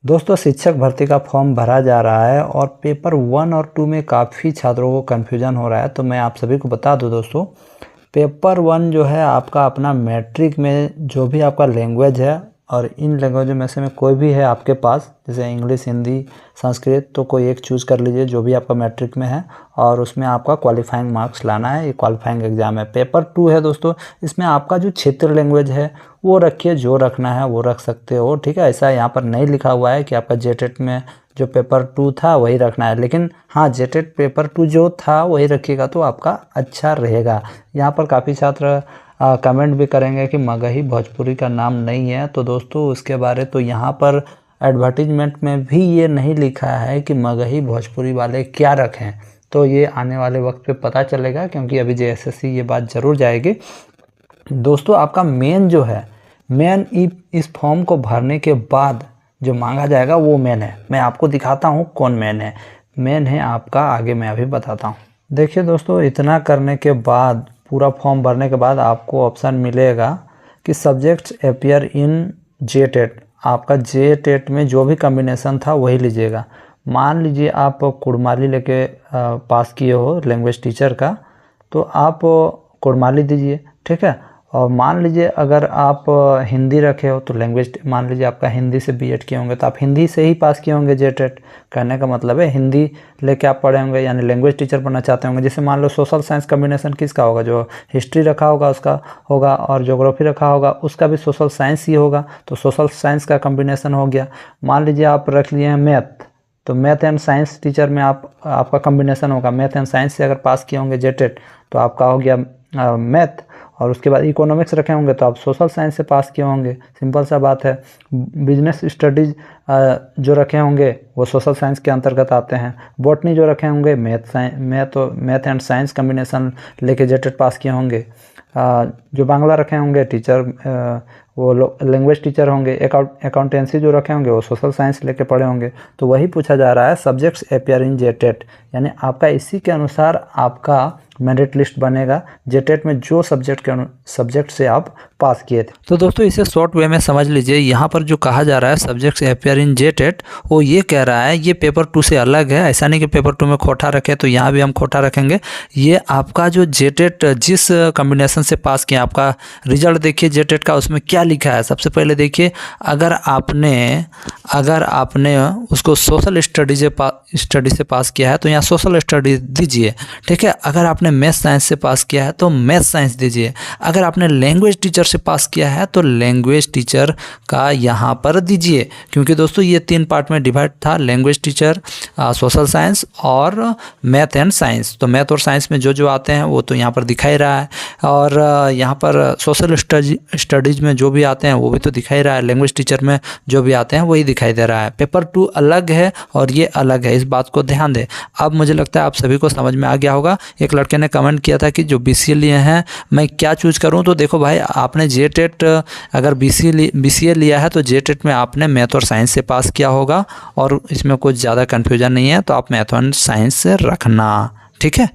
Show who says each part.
Speaker 1: दोस्तों शिक्षक भर्ती का फॉर्म भरा जा रहा है और पेपर 1 और 2 में काफ़ी छात्रों को कन्फ्यूजन हो रहा है। तो मैं आप सभी को बता दूं दोस्तों, पेपर 1 जो है आपका अपना मैट्रिक में जो भी आपका लैंग्वेज है और इन लैंग्वेजों में से में कोई भी है आपके पास, जैसे इंग्लिश, हिंदी, संस्कृत, तो कोई एक चूज़ कर लीजिए जो भी आपका मैट्रिक में है और उसमें आपका क्वालिफाइंग मार्क्स लाना है। ये क्वालिफाइंग एग्ज़ाम है। पेपर 2 है दोस्तों, इसमें आपका जो क्षेत्रीय लैंग्वेज है वो रखिए, जो रखना है वो रख सकते हो, ठीक है। ऐसा यहाँ पर नहीं लिखा हुआ है कि आपका जेटेट में जो पेपर 2 था वही रखना है, लेकिन हाँ जेटेट पेपर 2 जो था वही रखिएगा तो आपका अच्छा रहेगा। यहाँ पर काफ़ी छात्र कमेंट भी करेंगे कि मगही भोजपुरी का नाम नहीं है, तो दोस्तों उसके बारे तो यहाँ पर एडवर्टीजमेंट में भी ये नहीं लिखा है कि मगही भोजपुरी वाले क्या रखें। तो ये आने वाले वक्त पे पता चलेगा, क्योंकि अभी जेएसएससी ये बात ज़रूर जाएगी। दोस्तों आपका मेन जो है, मेन इस फॉर्म को भरने के बाद जो मांगा जाएगा वो मेन है। मैं आपको दिखाता हूँ कौन मेन है। मेन है आपका, आगे मैं अभी बताता हूँ। देखिए दोस्तों, इतना करने के बाद, पूरा फॉर्म भरने के बाद आपको ऑप्शन मिलेगा कि सब्जेक्ट्स अपीयर इन जेटेट। आपका जेटेट में जो भी कॉम्बिनेशन था वही लीजिएगा। मान लीजिए आप कुड़माली लेके पास किए हो लैंग्वेज टीचर का, तो आप कुड़माली दीजिए, ठीक है। और मान लीजिए अगर आप हिंदी रखे हो तो लैंग्वेज, मान लीजिए आपका हिंदी से बीएड किए होंगे तो आप हिंदी से ही पास किए होंगे जेटेट। कहने का मतलब है हिंदी लेके आप पढ़े होंगे, यानी लैंग्वेज टीचर बनना चाहते होंगे। जैसे मान लो सोशल साइंस कॉम्बिनेशन किसका होगा, जो हिस्ट्री रखा होगा उसका होगा, और ज्योग्राफी रखा होगा उसका भी सोशल साइंस ही होगा, तो सोशल साइंस का कॉम्बिनेशन हो गया। मान लीजिए आप रख लिए हैं मैथ, तो मैथ एंड साइंस टीचर में आपका कॉम्बिनेशन होगा। मैथ एंड साइंस से अगर पास किए होंगे जेटेट तो आपका हो गया मैथ, और उसके बाद इकोनॉमिक्स रखे होंगे तो आप सोशल साइंस से पास किए होंगे। सिंपल सा बात है। बिजनेस स्टडीज जो रखे होंगे वो सोशल साइंस के अंतर्गत आते हैं। बॉटनी जो रखे होंगे मैथ एंड साइंस कॉम्बिनेशन लेके जेटेट पास किए होंगे। जो बांग्ला रखे होंगे टीचर, वो लैंग्वेज टीचर होंगे। अकाउंटेंसी जो रखे होंगे वो सोशल साइंस लेके पढ़े होंगे। तो वही पूछा जा रहा है, सब्जेक्ट्स अपीयर इन जेटेट, यानी आपका इसी के अनुसार आपका मेरिट लिस्ट बनेगा जेटेट में जो सब्जेक्ट से आप पास किए थे। तो दोस्तों इसे शॉर्ट वे में समझ लीजिए। यहाँ पर जो कहा जा रहा है सब्जेक्ट्स अपीयर इन जेटेट, वो ये कह रहा है ये पेपर 2 से अलग है। ऐसा नहीं कि पेपर 2 में खोटा रखे तो यहाँ भी हम खोटा रखेंगे। ये आपका जो जेटेट जिस कॉम्बिनेशन से पास किया, आपका रिजल्ट देखिए जेटेट का, उसमें क्या लिखा है। सबसे पहले देखिए, अगर आपने उसको सोशल स्टडी से पास किया है तो यहाँ सोशल स्टडी दीजिए, ठीक है। अगर आपने मैथ साइंस से पास किया है तो मैथ साइंस दीजिए। अगर आपने लैंग्वेज टीचर से पास किया है तो लैंग्वेज टीचर का यहाँ पर दीजिए, क्योंकि दोस्तों ये 3 पार्ट में डिवाइड था, लैंग्वेज टीचर, सोशल साइंस और मैथ एंड साइंस। तो मैथ और साइंस में जो आते हैं वो तो यहाँ पर दिखाई रहा है, और यहाँ पर सोशल स्टडीज में जो भी आते हैं वो भी तो दिखाई रहा है। लैंग्वेज टीचर में जो भी आते हैं वही दिखाई दे रहा है। पेपर 2 अलग है और ये अलग है, इस बात को ध्यान दें। अब मुझे लगता है आप सभी को समझ में आ गया होगा। एक लड़के ने कमेंट किया था कि जो बीसीए लिए हैं मैं क्या चूज करूं, तो देखो भाई, आपने जेटेट अगर बीसीए लिया है तो जेटेट में आपने मैथ और साइंस से पास किया होगा, और इसमें कुछ ज़्यादा कन्फ्यूजन नहीं है, तो आप मैथ और साइंस से रखना, ठीक है।